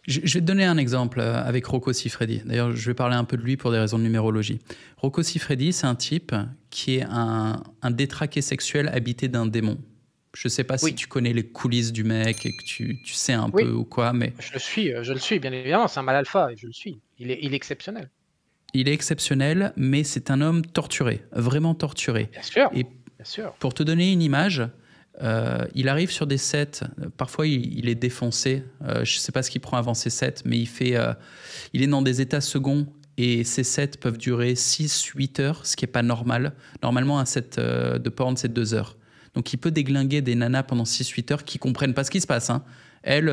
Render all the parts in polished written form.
Je vais te donner un exemple avec Rocco Siffredi. D'ailleurs, je vais parler un peu de lui pour des raisons de numérologie. Rocco Siffredi, c'est un type qui est un détraqué sexuel habité d'un démon. Je ne sais pas si Oui, tu connais les coulisses du mec et que tu sais un peu oui, ou quoi, mais je le suis, bien évidemment, c'est un mal alpha, et je le suis. Il est exceptionnel. il est exceptionnel, mais c'est un homme torturé, vraiment torturé. Bien sûr, Et bien sûr. pour te donner une image, il arrive sur des sets, parfois il est défoncé, je ne sais pas ce qu'il prend avant ses sets, mais il est dans des états seconds et ces sets peuvent durer 6-8 heures, ce qui n'est pas normal. Normalement, un set de porn, c'est 2 heures. Donc il peut déglinguer des nanas pendant 6-8 heures qui ne comprennent pas ce qui se passe. Hein. Elles,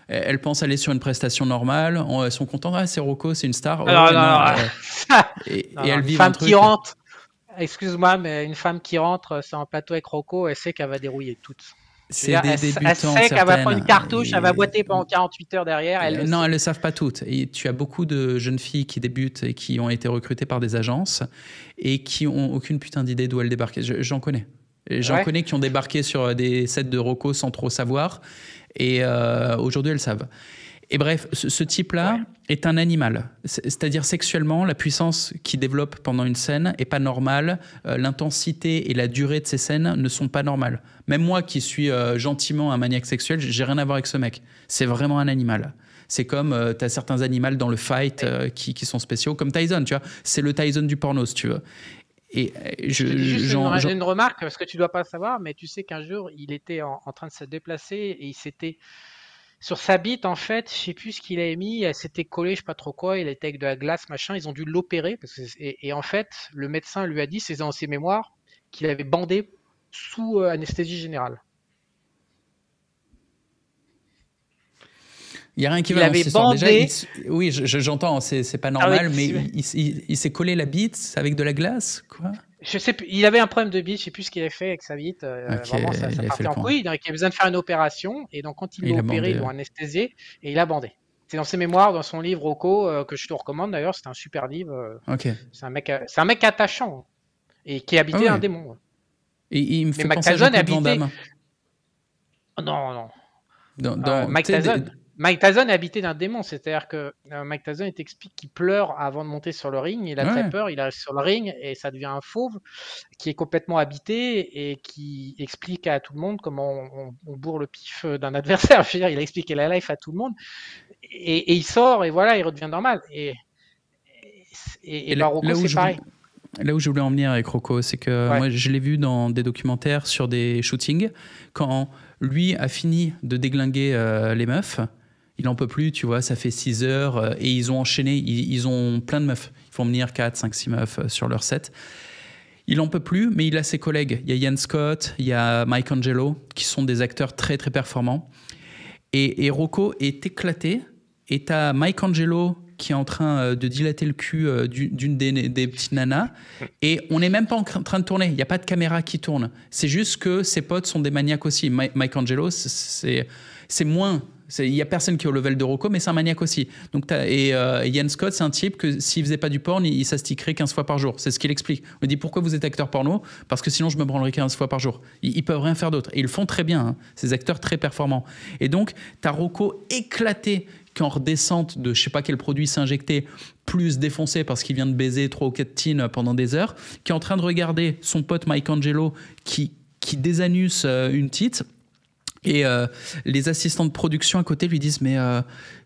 elles pensent aller sur une prestation normale, elles sont contentes, ah, c'est Rocco, c'est une star. Oh Non, ouais, non, non. non, non, Et non, elles une vivent un femme qui truc. rentre, excuse-moi, mais une femme qui rentre sur un plateau avec Rocco, elle sait qu'elle va dérouiller toutes. Je veux C'est dire, des elle débutantes sait qu'elle va prendre une certaines. cartouche, elle va boiter pendant 48 heures derrière, elle le Non, elles sait. ne le savent pas toutes. Et tu as beaucoup de jeunes filles qui débutent et qui ont été recrutées par des agences et qui ont aucune putain d'idée d'où elles débarquent. J'en connais. J'en Ouais, connais qui ont débarqué sur des sets de Rocco sans trop savoir. Et aujourd'hui, elles savent. Et bref, ce type-là ouais. est un animal. C'est-à-dire sexuellement, la puissance qu'il développe pendant une scène est pas normale. L'intensité et la durée de ces scènes ne sont pas normales. Même moi qui suis gentiment un maniaque sexuel, j'ai rien à voir avec ce mec. C'est vraiment un animal. C'est comme tu as certains animaux dans le fight Et qui sont spéciaux, comme Tyson, tu vois. C'est le Tyson du porno, si tu veux. Et je te dis juste une remarque, parce que tu dois pas savoir, mais tu sais qu'un jour, il était en train de se déplacer et il s'était sur sa bite, en fait, je sais plus ce qu'il avait mis, elle s'était collée, je sais pas trop quoi, il était avec de la glace, machin, ils ont dû l'opérer, et en fait, le médecin lui a dit, c'est dans ses mémoires, qu'il avait bandé sous anesthésie générale. il n'y a rien qui Il va dans avait cette histoire. Déjà, bandé oui, j'entends, c'est pas normal, avec, mais il s'est collé la bite avec de la glace, quoi. je sais plus, il avait un problème de bite, je sais plus ce qu'il avait fait avec sa bite, Ok, vraiment il ça a fait partait le en con. couille, donc il avait besoin de faire une opération, et donc quand ils Et l'ont il a opéré, ils bandé. l'ont anesthésié, et il a bandé. C'est dans ses mémoires, dans son livre Rocco, que je te recommande d'ailleurs, c'est un super livre, Ok. c'est un mec attachant, et qui Ah habitait un oui. démon. Et il me Mais fait Mike penser à Tyson Jean-Claude Van habitait. Damme. Oh, non, non. Tu sais, Mike Tyson est habité d'un démon. C'est-à-dire que Mike Tyson il t'explique qu'il pleure avant de monter sur le ring. Il a très ouais. peur. Il arrive sur le ring et ça devient un fauve qui est complètement habité et qui explique à tout le monde comment on bourre le pif d'un adversaire. Je veux dire, il a expliqué la life à tout le monde. Et il sort et voilà, il redevient normal. Et Et là, Barocco, c'est pareil. là où je voulais en venir avec Rocco, c'est que Ouais. moi, je l'ai vu dans des documentaires sur des shootings. Quand lui a fini de déglinguer les meufs, il en peut plus, tu vois, ça fait 6 heures et ils ont enchaîné, ils ont plein de meufs. Ils font venir 4, 5, 6 meufs sur leur set. Il en peut plus, mais il a ses collègues. Il y a Ian Scott, il y a Mike Angelo, qui sont des acteurs très très performants. Et Rocco est éclaté. Et t'as Mike Angelo qui est en train de dilater le cul d'une des petites nanas. Et on n'est même pas en train de tourner. Il n'y a pas de caméra qui tourne. C'est juste que ses potes sont des maniaques aussi. Mike Angelo, c'est moins. Il n'y a personne qui est au level de Rocco, mais c'est un maniaque aussi. Donc, Ian Scott, c'est un type que s'il faisait pas du porn, il s'astiquerait 15 fois par jour. C'est ce qu'il explique. On me dit pourquoi vous êtes acteur porno? Parce que sinon je me branlerais 15 fois par jour. Ils peuvent rien faire d'autre. Et ils le font très bien, hein, ces acteurs très performants. Et donc, t'as Rocco éclaté qui en redescente de je sais pas quel produit s'injecter, plus défoncé parce qu'il vient de baiser 3 ou 4 teens pendant des heures, qui est en train de regarder son pote Mike Angelo qui désanus une petite. Et les assistants de production à côté lui disent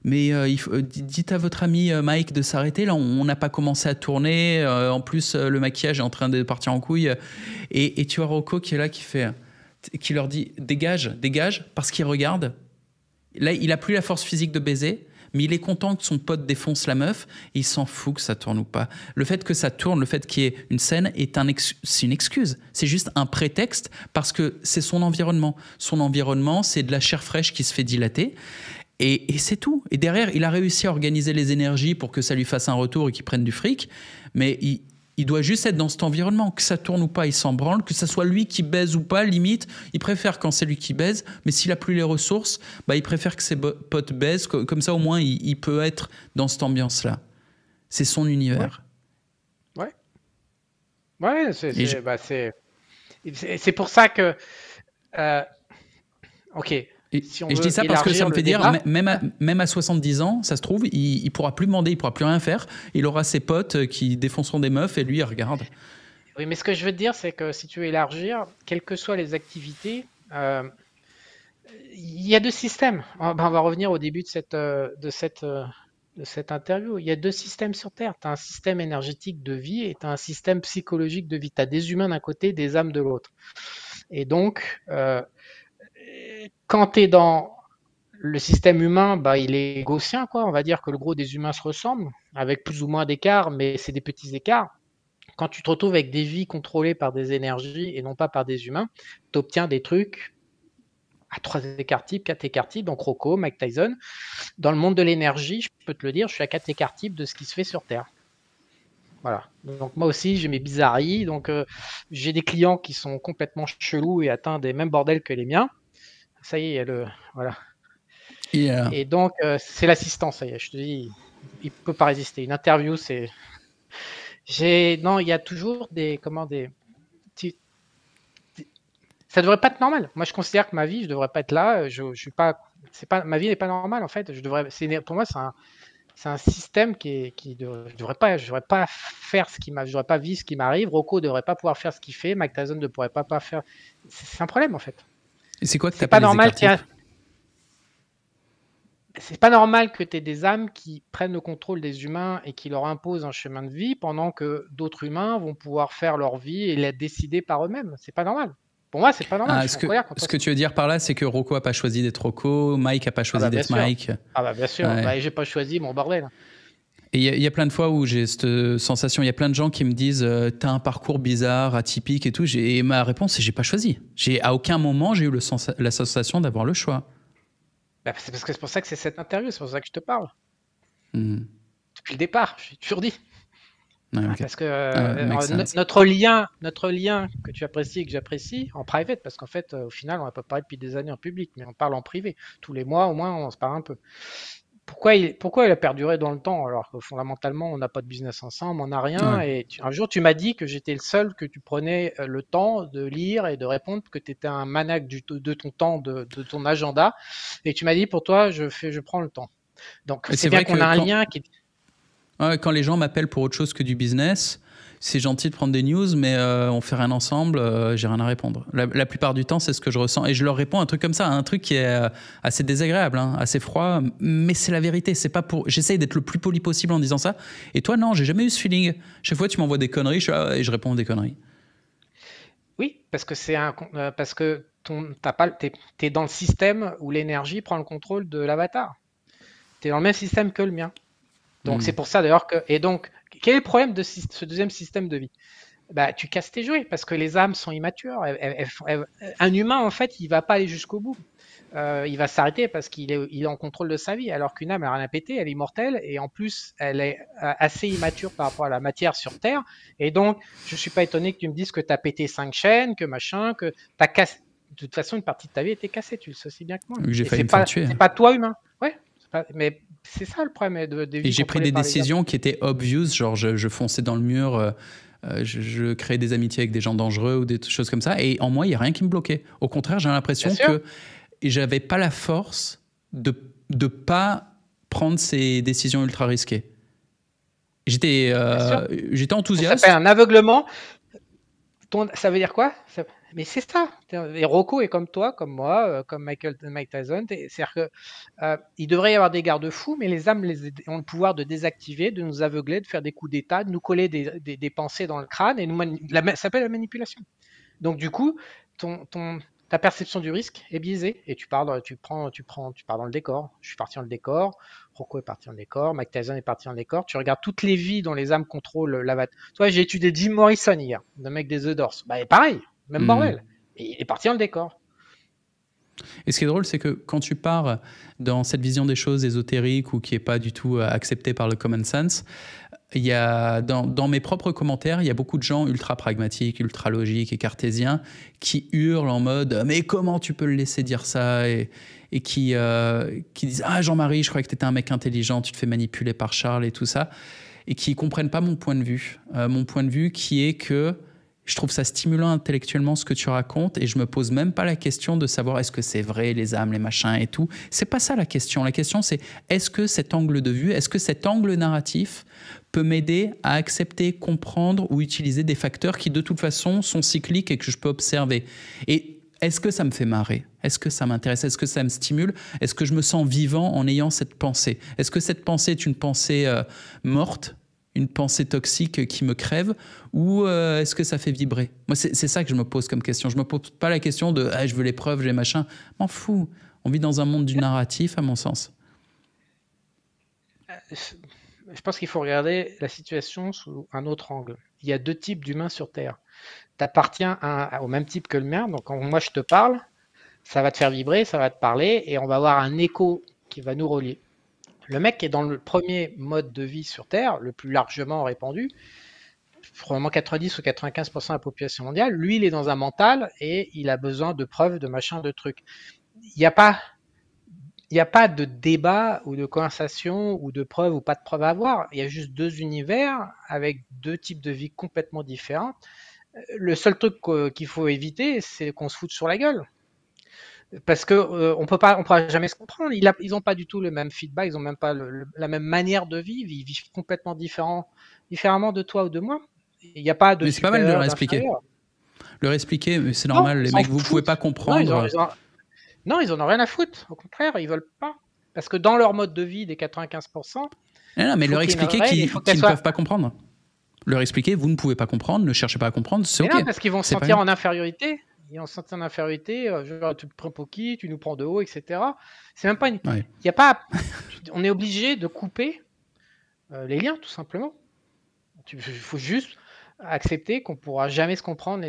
dites à votre ami Mike de s'arrêter, là on n'a pas commencé à tourner, en plus le maquillage est en train de partir en couille. Et tu vois Rocco qui est là qui leur dit dégage, dégage, parce qu'il regarde. Là il a plus la force physique de baiser, mais il est content que son pote défonce la meuf et il s'en fout que ça tourne ou pas. Le fait que ça tourne, le fait qu'il y ait une scène c'est une excuse. C'est juste un prétexte parce que c'est son environnement. Son environnement, c'est de la chair fraîche qui se fait dilater. Et c'est tout. Et derrière, il a réussi à organiser les énergies pour que ça lui fasse un retour et qu'il prenne du fric. Mais il doit juste être dans cet environnement. Que ça tourne ou pas, il s'en branle. Que ça soit lui qui baise ou pas, limite, il préfère quand c'est lui qui baise. Mais s'il a plus les ressources, bah, il préfère que ses potes baisent. Comme ça, au moins, il peut être dans cette ambiance-là. C'est son Ouais. univers. Ouais. Ouais. Et je- C'est pour ça que. euh, ok. Et je dis ça parce que ça me fait dire, même à 70 ans, ça se trouve, il ne pourra plus demander, il ne pourra plus rien faire. Il aura ses potes qui défonceront des meufs et lui, il regarde. Oui, mais ce que je veux te dire, c'est que si tu veux élargir, quelles que soient les activités, il y a deux systèmes. On va revenir au début de cette interview. Il y a deux systèmes sur Terre. Tu as un système énergétique de vie et tu as un système psychologique de vie. Tu as des humains d'un côté, des âmes de l'autre. Et donc, quand tu es dans le système humain, bah, il est gaussien, quoi. On va dire que le gros des humains se ressemblent, avec plus ou moins d'écart, mais c'est des petits écarts. Quand tu te retrouves avec des vies contrôlées par des énergies et non pas par des humains, tu obtiens des trucs à 3 écarts types, 4 écarts types, donc Rocco, Mike Tyson. Dans le monde de l'énergie, je peux te le dire, je suis à 4 écarts types de ce qui se fait sur Terre. Voilà. Donc moi aussi, j'ai mes bizarreries. Donc j'ai des clients qui sont complètement chelous et atteints des mêmes bordels que les miens. Ça y est, voilà. Yeah. Et donc c'est l'assistant, ça y est. Je te dis, il peut pas résister. Une interview, c'est... Non, il y a toujours ça devrait pas être normal. Moi, je considère que ma vie, je devrais pas être là. Je suis pas. Ma vie n'est pas normale en fait. Pour moi, c'est un système je devrais pas faire je devrais pas vivre ce qui m'arrive. Rocco devrait pas pouvoir faire ce qu'il fait. Mike Tyson ne pourrait pas faire. C'est un problème en fait. Et c'est quoi que c'est pas normal C'est pas normal que tu aies des âmes qui prennent le contrôle des humains et qui leur imposent un chemin de vie pendant que d'autres humains vont pouvoir faire leur vie et la décider par eux-mêmes. C'est pas normal. Pour moi, c'est pas normal. Ce que tu veux dire par là, c'est que Rocco a pas choisi d'être Rocco, Mike a pas choisi d'être Mike. Ah bah bien sûr, ouais. J'ai pas choisi mon bordel. Et il y a plein de fois où j'ai cette sensation, il y a plein de gens qui me disent t'as un parcours bizarre, atypique et tout. Et ma réponse, c'est j'ai pas choisi. À aucun moment, j'ai eu la sensation d'avoir le choix. Bah, c'est parce que c'est pour ça que c'est cette interview, c'est pour ça que je te parle. Depuis le départ, je l'ai toujours dit. Ouais, okay. Parce que notre lien que tu apprécies et que j'apprécie en private, parce qu'en fait, au final, on n'a pas parlé depuis des années en public, mais on parle en privé. Tous les mois, au moins, on se parle un peu. Pourquoi il a perduré dans le temps alors que fondamentalement, on n'a pas de business ensemble, on n'a rien. Ouais. Et un jour, tu m'as dit que j'étais le seul que tu prenais le temps de lire et de répondre, que tu étais un maniaque de ton temps, de ton agenda. Et tu m'as dit, pour toi, je prends le temps. Donc, c'est bien qu'on a un lien qui... Ouais, quand les gens m'appellent pour autre chose que du business, c'est gentil de prendre des news, mais on fait rien ensemble, j'ai rien à répondre. La plupart du temps, c'est ce que je ressens. Et je leur réponds un truc comme ça, un truc qui est assez désagréable, hein, assez froid, mais c'est la vérité. C'est pas pour... J'essaye d'être le plus poli possible en disant ça. Et toi, non, j'ai jamais eu ce feeling. Chaque fois, tu m'envoies des conneries, et je réponds des conneries. Oui, parce que parce que t'es dans le système où l'énergie prend le contrôle de l'avatar. T'es dans le même système que le mien. Donc c'est pour ça d'ailleurs que... Et donc, quel est le problème de ce deuxième système de vie ? Bah, tu casses tes jouets parce que les âmes sont immatures. Un humain, en fait, il va pas aller jusqu'au bout. Il va s'arrêter parce qu'il est en contrôle de sa vie, alors qu'une âme, elle n'a rien à péter, elle est immortelle et en plus, elle est assez immature par rapport à la matière sur Terre. Et donc, je suis pas étonné que tu me dises que tu as pété 5 chaînes, que machin, que tu as cassé. De toute façon, une partie de ta vie était cassée, tu le sais aussi bien que moi. J'ai failli me faire tuer. C'est pas toi humain. Ouais. Mais c'est ça le problème. Et j'ai pris des décisions qui étaient obvious, genre je fonçais dans le mur, je créais des amitiés avec des gens dangereux ou des choses comme ça. Et en moi, il n'y a rien qui me bloquait. Au contraire, j'ai l'impression que j'avais pas la force de pas prendre ces décisions ultra risquées. J'étais enthousiaste. Ça s'appelle un aveuglement. Ça veut dire quoi ? Mais c'est ça. Et Rocco est comme toi, comme moi, comme Mike Tyson. C'est-à-dire que il devrait y avoir des garde-fous, mais les âmes ont le pouvoir de désactiver, de nous aveugler, de faire des coups d'état, de nous coller des pensées dans le crâne. Et ça s'appelle la manipulation. Donc du coup, ta perception du risque est biaisée et tu pars dans le décor. Je suis parti dans le décor. Rocco est parti dans le décor. Mike Tyson est parti dans le décor. Tu regardes toutes les vies dont les âmes contrôlent l'avatar. Toi, j'ai étudié Jim Morrison hier, le mec des The Doors. Bah, pareil, même bordel. Et il est parti dans le décor. Et ce qui est drôle, c'est que quand tu pars dans cette vision des choses ésotériques ou qui n'est pas du tout acceptée par le common sense, il y a, dans mes propres commentaires, il y a beaucoup de gens ultra pragmatiques, ultra logiques et cartésiens qui hurlent en mode « Mais comment tu peux le laisser dire ça ?» et qui disent « Ah, Jean-Marie, je croyais que tu étais un mec intelligent, tu te fais manipuler par Charles et tout ça. » Et qui ne comprennent pas mon point de vue. Mon point de vue qui est que Je trouve ça stimulant intellectuellement ce que tu racontes et je me pose même pas la question de savoir est-ce que c'est vrai, les âmes, les machins et tout. C'est pas ça la question. La question c'est est-ce que cet angle de vue, est-ce que cet angle narratif peut m'aider à accepter, comprendre ou utiliser des facteurs qui de toute façon sont cycliques et que je peux observer. Et est-ce que ça me fait marrer? Est-ce que ça m'intéresse? Est-ce que ça me stimule? Est-ce que je me sens vivant en ayant cette pensée? Est-ce que cette pensée est une pensée morte? Une pensée toxique qui me crève, ou est-ce que ça fait vibrer? Moi, c'est ça que je me pose comme question. Je me pose pas la question de je veux les preuves, j'ai machin. M'en fous. On vit dans un monde du narratif, à mon sens. Je pense qu'il faut regarder la situation sous un autre angle. Il y a deux types d'humains sur Terre. Tu appartiens au même type que le mien, donc quand moi je te parle, ça va te faire vibrer, ça va te parler, et on va avoir un écho qui va nous relier. Le mec qui est dans le premier mode de vie sur Terre, le plus largement répandu, probablement 90 ou 95% de la population mondiale, lui, il est dans un mental et il a besoin de preuves, de machin, de trucs. Il n'y a pas de débat ou de conversation ou de preuves ou pas de preuves à avoir. Il y a juste deux univers avec deux types de vie complètement différents. Le seul truc qu'il faut éviter, c'est qu'on se foute sur la gueule. Parce que on pourra jamais se comprendre. Ils n'ont pas du tout le même feedback, ils n'ont même pas la même manière de vivre. Ils vivent complètement différemment de toi ou de moi. Il n'y a pas de mais c'est pas mal de leur expliquer. Leur expliquer, c'est normal. Les mecs, vous pouvez pas comprendre. Non, ils en ont rien à foutre. Au contraire, ils veulent pas. Parce que dans leur mode de vie des 95%. Non, mais leur expliquer qu'ils ne peuvent pas comprendre. Leur expliquer, vous ne pouvez pas comprendre, ne cherchez pas à comprendre, c'est ok. Non, parce qu'ils vont se sentir en infériorité. Ils vont se sentir en infériorité, genre tu te prends pour qui, tu nous prends de haut, etc. C'est même pas une. Ouais. Y a pas. On est obligé de couper les liens, tout simplement. Il faut juste accepter qu'on pourra jamais se comprendre.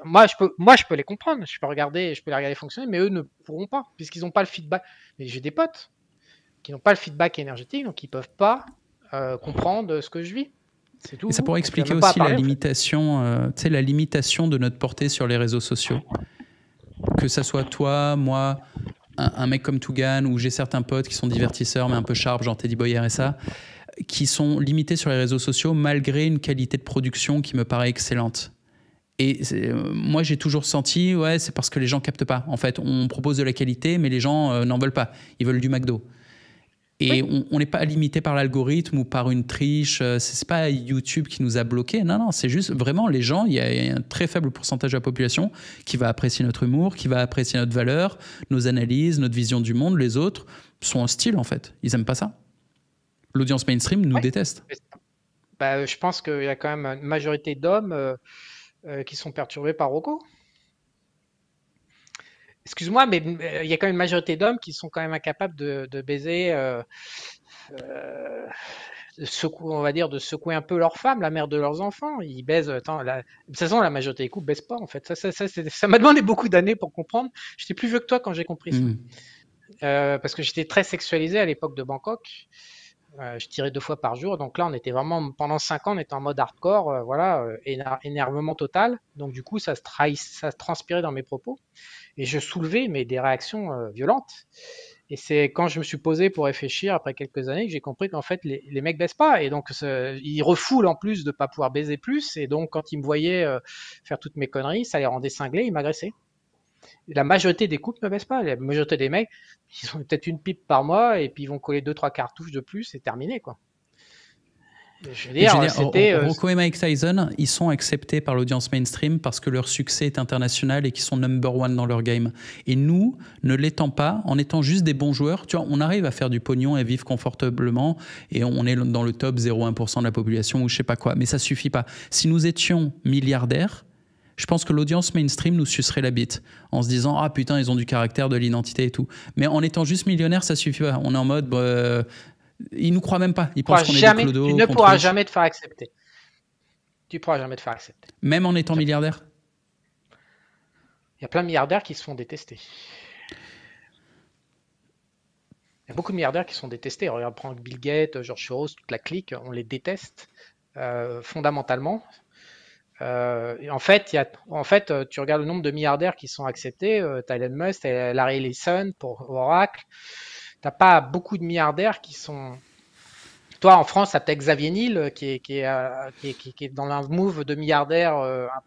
Moi, je peux les comprendre, je peux les regarder fonctionner, mais eux ne pourront pas, puisqu'ils n'ont pas le feedback. Mais j'ai des potes qui n'ont pas le feedback énergétique, donc ils peuvent pas comprendre ce que je vis. C'est tout. Et ça pourrait expliquer aussi la limitation, la limitation de notre portée sur les réseaux sociaux. Que ça soit toi, moi, un mec comme Tougan, ou j'ai certains potes qui sont divertisseurs, mais un peu sharp, genre Teddy Boy RSA, qui sont limités sur les réseaux sociaux malgré une qualité de production qui me paraît excellente. Et moi, j'ai toujours senti, c'est parce que les gens captent pas. En fait, on propose de la qualité, mais les gens n'en veulent pas. Ils veulent du McDo. Et oui. On n'est pas limité par l'algorithme ou par une triche. C'est pas YouTube qui nous a bloqués. Non, c'est juste vraiment les gens. Il y a un très faible pourcentage de la population qui va apprécier notre humour, qui va apprécier notre valeur, nos analyses, notre vision du monde. Les autres sont hostiles, en fait. Ils aiment pas ça. L'audience mainstream nous déteste. Je pense qu'il y a quand même une majorité d'hommes qui sont perturbés par Rocco. Excuse-moi, mais il y a quand même une majorité d'hommes qui sont quand même incapables de baiser, de secouer un peu leur femme, la mère de leurs enfants. Ils baisent. De toute façon, la majorité des couples baissent pas, en fait. Ça m'a demandé beaucoup d'années pour comprendre. J'étais plus vieux que toi quand j'ai compris ça. Parce que j'étais très sexualisé à l'époque de Bangkok. Je tirais 2 fois par jour, donc là on était vraiment pendant 5 ans on était en mode hardcore, énervement total, donc du coup ça se transpirait dans mes propos et je soulevais des réactions violentes, et c'est quand je me suis posé pour réfléchir après quelques années que j'ai compris qu'en fait les mecs baissent pas, et donc ils refoulent en plus de pas pouvoir baiser plus, et donc quand ils me voyaient faire toutes mes conneries, ça les rendait cinglés, ils m'agressaient. La majorité des couples ne baissent pas. La majorité des mecs, ils ont peut-être une pipe par mois et puis ils vont coller 2-3 cartouches de plus et terminé, quoi. Je veux dire, Rocco et Mike Tyson, ils sont acceptés par l'audience mainstream parce que leur succès est international et qu'ils sont number one dans leur game. Et nous, ne l'étant pas, en étant juste des bons joueurs, tu vois, on arrive à faire du pognon et vivre confortablement et on est dans le top 0,1% de la population ou je sais pas quoi. Mais ça suffit pas. Si nous étions milliardaires, je pense que l'audience mainstream nous sucerait la bite en se disant « Ah putain, ils ont du caractère, de l'identité et tout ». Mais en étant juste millionnaire, ça suffit pas. On est en mode ils nous croient même pas. Ils pensent qu'on est des clodos. Tu ne pourras jamais te faire accepter. Tu pourras jamais te faire accepter. Même en étant milliardaire ? Il y a plein de milliardaires qui se font détester. Il y a beaucoup de milliardaires qui sont détestés. Regarde, prends Bill Gates, George Soros, toute la clique, on les déteste fondamentalement. En fait, tu regardes le nombre de milliardaires qui sont acceptés. T'as Elon Musk, t'as Larry Ellison pour Oracle. T'as pas beaucoup de milliardaires qui sont Toi, en France, t'as peut-être Xavier Niel qui est dans un move de milliardaire un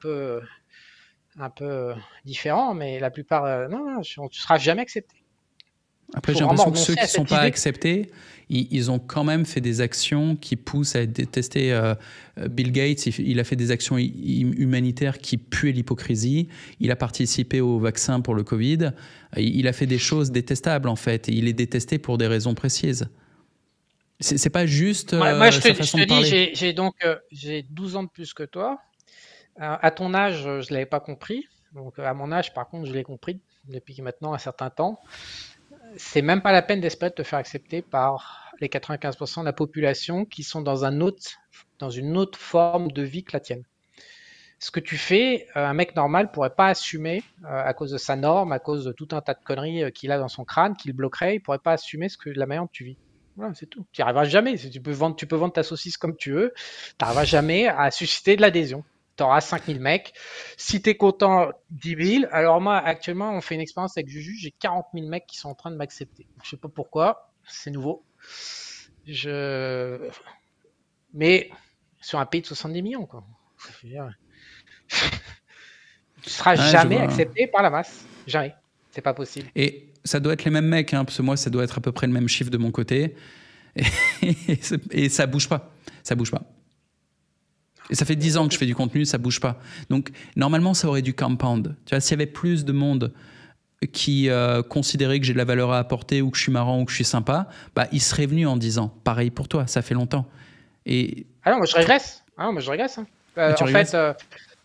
peu différent, mais la plupart, non, tu seras jamais accepté. Après, Faut j'ai vraiment l'impression que ceux renoncer qui à ne sont cette pas idée. acceptés, ils ont quand même fait des actions qui poussent à détester Bill Gates. Il a fait des actions humanitaires qui puaient l'hypocrisie. Il a participé au vaccin pour le Covid. Il a fait des choses détestables, en fait. Et il est détesté pour des raisons précises. C'est pas juste Moi, je sa te, façon de dis, parler. j'ai 12 ans de plus que toi. À ton âge, je l'avais pas compris. Donc, à mon âge, par contre, je l'ai compris depuis maintenant un certain temps. C'est même pas la peine d'espérer de te faire accepter par les 95% de la population qui sont dans une autre forme de vie que la tienne. Ce que tu fais, un mec normal pourrait pas assumer à cause de sa norme, à cause de tout un tas de conneries qu'il a dans son crâne, qui le bloquerait. Il pourrait pas assumer la manière dont tu vis. Voilà, c'est tout. Tu n'y arriveras jamais. Tu peux vendre ta saucisse comme tu veux. Tu n'arriveras jamais à susciter de l'adhésion. Tu auras 5000 mecs. Si tu es content, 10 000. Alors moi, actuellement, on fait une expérience avec Juju. J'ai 40 000 mecs qui sont en train de m'accepter. Je sais pas pourquoi. C'est nouveau. Mais sur un pays de 70 millions, quoi. Tu seras Ouais, je jamais vois. accepté par la masse. Jamais. C'est pas possible. Et ça doit être les mêmes mecs, hein, parce que moi, ça doit être à peu près le même chiffre de mon côté. Et ça bouge pas. Ça bouge pas. Et ça fait 10 ans que je fais du contenu, ça bouge pas. Donc, normalement, ça aurait du compound. Tu vois, s'il y avait plus de monde qui considérait que j'ai de la valeur à apporter ou que je suis marrant ou que je suis sympa, bah, ils seraient venus en disant pareil pour toi, ça fait longtemps. Et Ah non, moi je régresse. Ah non, moi je régresse. Hein. tu En fait, régresses.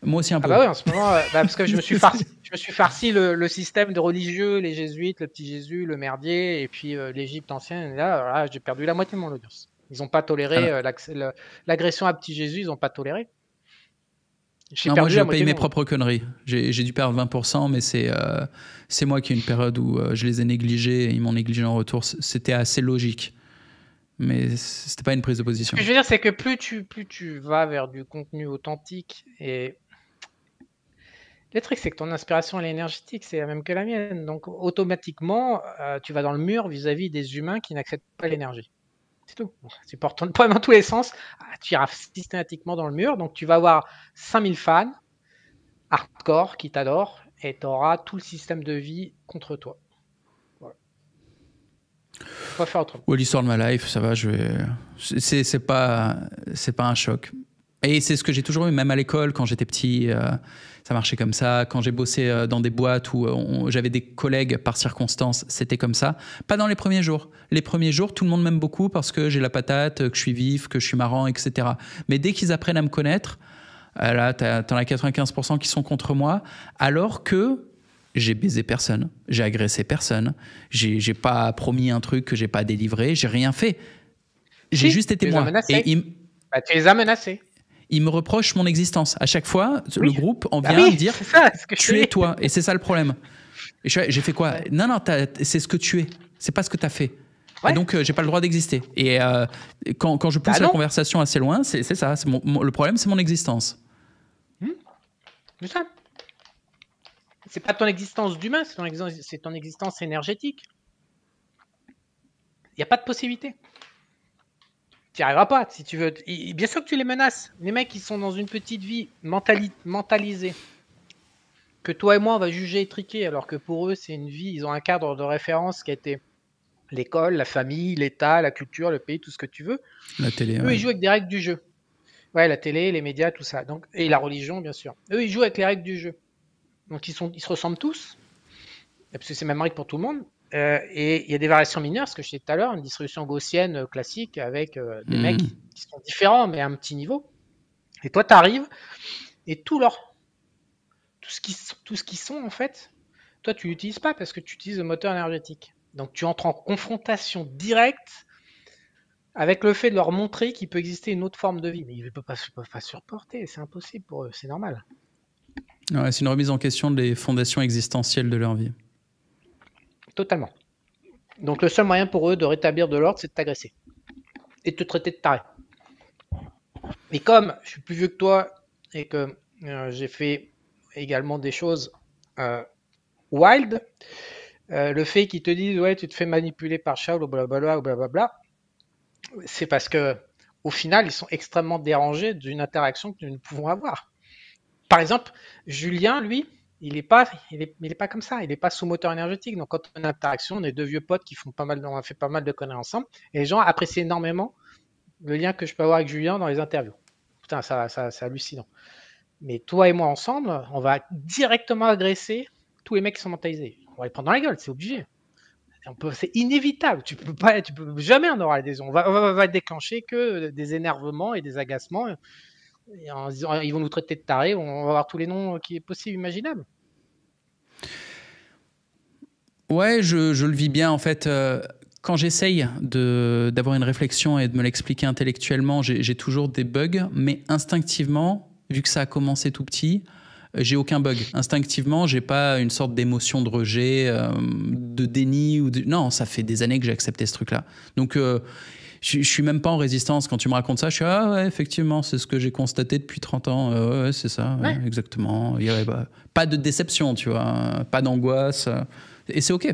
Moi aussi un ah peu. bah ouais, en ce moment, parce que je me suis farci le système de religieux, les jésuites, le petit Jésus, le merdier, et puis l'Égypte ancienne. Et là, j'ai perdu la moitié de mon audience. Ils n'ont pas toléré Alors, l'agression à petit Jésus, ils n'ont pas toléré. J'ai non, moi, perdu je la paye moitié de mes mon audience. propres conneries. J'ai dû perdre 20%, mais c'est moi qui ai une période où je les ai négligés et ils m'ont négligé en retour. C'était assez logique. Mais c'était pas une prise de Ce position. que je veux dire, c'est que plus tu vas vers du contenu authentique et le truc, c'est que ton inspiration, elle est énergétique, c'est la même que la mienne. Donc, automatiquement, tu vas dans le mur vis-à-vis des humains qui n'acceptent pas l'énergie. C'est tout. Tu portes ton poids dans tous les sens, tu iras systématiquement dans le mur. Donc, tu vas avoir 5000 fans hardcore qui t'adorent et tu auras tout le système de vie contre toi. Voilà. Faut pas faire autrement. Ou l'histoire de ma life, ça va, c'est pas un choc. Et c'est ce que j'ai toujours eu, même à l'école, quand j'étais petit, ça marchait comme ça. Quand j'ai bossé dans des boîtes où j'avais des collègues par circonstance, c'était comme ça. Pas dans les premiers jours. Les premiers jours, tout le monde m'aime beaucoup parce que j'ai la patate, que je suis vif, que je suis marrant, etc. Mais dès qu'ils apprennent à me connaître, là, t'en as 95% qui sont contre moi, alors que j'ai baisé personne, j'ai agressé personne, j'ai pas promis un truc que j'ai pas délivré, j'ai rien fait. J'ai juste été moi. Et tu les as menacés. Ils me reprochent mon existence. À chaque fois, oui. le groupe en vient me dire ça, tu es toi. Et c'est ça le problème. Et j'ai fait quoi? Non, c'est ce que tu es. C'est pas ce que tu as fait. Ouais. Et donc, j'ai pas le droit d'exister. Et quand je pousse la conversation assez loin, c'est ça. Le problème, c'est mon existence. C'est ça. C'est pas ton existence d'humain, c'est ton existence énergétique. Il n'y a pas de possibilité. Tu n'y arriveras pas si tu veux. Bien sûr que tu les menaces. Les mecs, ils sont dans une petite vie mentalisée. Que toi et moi, on va juger étriquée, alors que pour eux, c'est une vie, ils ont un cadre de référence qui a été l'école, la famille, l'État, la culture, le pays, tout ce que tu veux. La télé, eux, ils jouent avec des règles du jeu. Ouais, la télé, les médias, tout ça. Donc, et la religion, bien sûr. Eux, ils jouent avec les règles du jeu. Donc, ils se ressemblent tous, parce que c'est même règle pour tout le monde. Et il y a des variations mineures, ce que je disais tout à l'heure, une distribution gaussienne classique avec des mecs qui sont différents, mais à un petit niveau. Et toi, tu arrives, et tout ce qu'ils sont, en fait, toi, tu l'utilises pas parce que tu utilises le moteur énergétique. Donc, tu entres en confrontation directe avec le fait de leur montrer qu'il peut exister une autre forme de vie. Mais ils ne peuvent pas supporter, c'est impossible pour eux, c'est normal. Ouais, c'est une remise en question des fondations existentielles de leur vie. Totalement. Donc le seul moyen pour eux de rétablir de l'ordre, c'est de t'agresser. Et de te traiter de taré. Et comme je suis plus vieux que toi, et que j'ai fait également des choses wild, le fait qu'ils te disent « ouais, tu te fais manipuler par Shaol ou blablabla, ou blablabla », c'est parce que au final, ils sont extrêmement dérangés d'une interaction que nous ne pouvons avoir. Par exemple, Julien, lui, il est pas comme ça. Il n'est pas sous moteur énergétique. Donc, quand on a une interaction, on est deux vieux potes qui font on a fait pas mal de conneries ensemble. Et les gens apprécient énormément le lien que je peux avoir avec Julien dans les interviews. Putain, c'est hallucinant. Mais toi et moi ensemble, on va directement agresser tous les mecs qui sont mentalisés. On va les prendre dans la gueule, c'est obligé. C'est inévitable. Tu peux jamais en aura des. On va déclencher que des énervements et des agacements. Et en disant, ils vont nous traiter de tarés. On va avoir tous les noms qui est possible, imaginable. Ouais, je le vis bien en fait. Quand j'essaye d'avoir une réflexion et de me l'expliquer intellectuellement, j'ai toujours des bugs, mais instinctivement, vu que ça a commencé tout petit, j'ai aucun bug. Instinctivement, j'ai pas une sorte d'émotion de rejet, de déni ou non, ça fait des années que j'ai accepté ce truc-là. Donc je suis même pas en résistance quand tu me racontes ça. Je suis ah ouais, effectivement, c'est ce que j'ai constaté depuis 30 ans. Ouais, c'est ça, ouais, exactement. Il y avait pas de déception, tu vois, pas d'angoisse. Et c'est OK.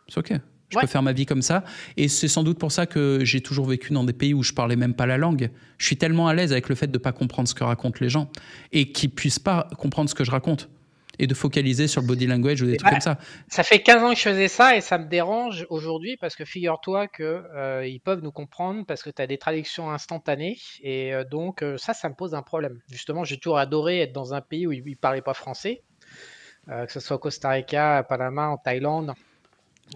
C'est OK. Je peux faire ma vie comme ça. Et c'est sans doute pour ça que j'ai toujours vécu dans des pays où je parlais même pas la langue. Je suis tellement à l'aise avec le fait de pas comprendre ce que racontent les gens et qu'ils puissent pas comprendre ce que je raconte et de focaliser sur le body language ou des trucs comme ça. Ça fait 15 ans que je faisais ça et ça me dérange aujourd'hui parce que figure-toi que ils peuvent nous comprendre parce que tu as des traductions instantanées et donc ça me pose un problème. Justement, j'ai toujours adoré être dans un pays où ils parlaient pas français, que ce soit au Costa Rica, à Panama, en Thaïlande,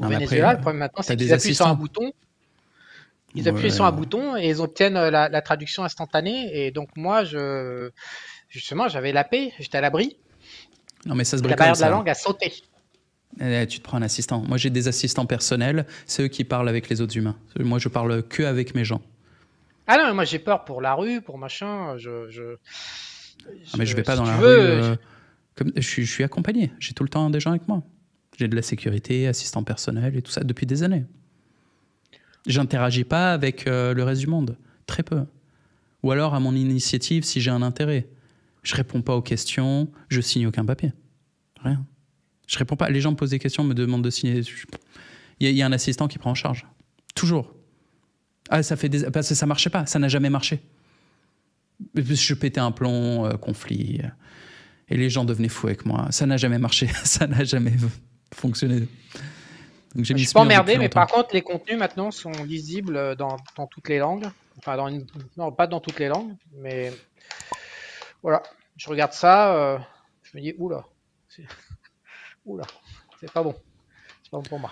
au Venezuela. Le problème maintenant, c'est qu'ils appuient sur un bouton. Ils appuient sur un bouton et ils obtiennent la traduction instantanée. Et donc moi, justement, j'avais la paix, j'étais à l'abri. Non, mais ça se la barrière de la langue a sauté. Tu te prends un assistant. Moi, j'ai des assistants personnels. C'est eux qui parlent avec les autres humains. Moi, je parle que avec mes gens. Ah non, mais moi, j'ai peur pour la rue, pour machin. Mais je vais pas dans la rue. Comme, je suis accompagné. J'ai tout le temps des gens avec moi. J'ai de la sécurité, assistant personnel et tout ça depuis des années. J'interagis pas avec le reste du monde. Très peu. Ou alors à mon initiative si j'ai un intérêt. Je réponds pas aux questions. Je signe aucun papier. Rien. Je réponds pas. Les gens me posent des questions, me demandent de signer. Il y a un assistant qui prend en charge. Toujours. Ah, parce que ça marchait pas. Ça n'a jamais marché. Je pétais un plomb, conflit. Et les gens devenaient fous avec moi. Ça n'a jamais marché. Ça n'a jamais fonctionné. Donc, je suis pas emmerdé, mais par contre, les contenus maintenant sont lisibles dans toutes les langues. Enfin, non, pas dans toutes les langues, mais voilà. Je regarde ça, je me dis, oula, c'est pas bon. C'est pas bon pour moi.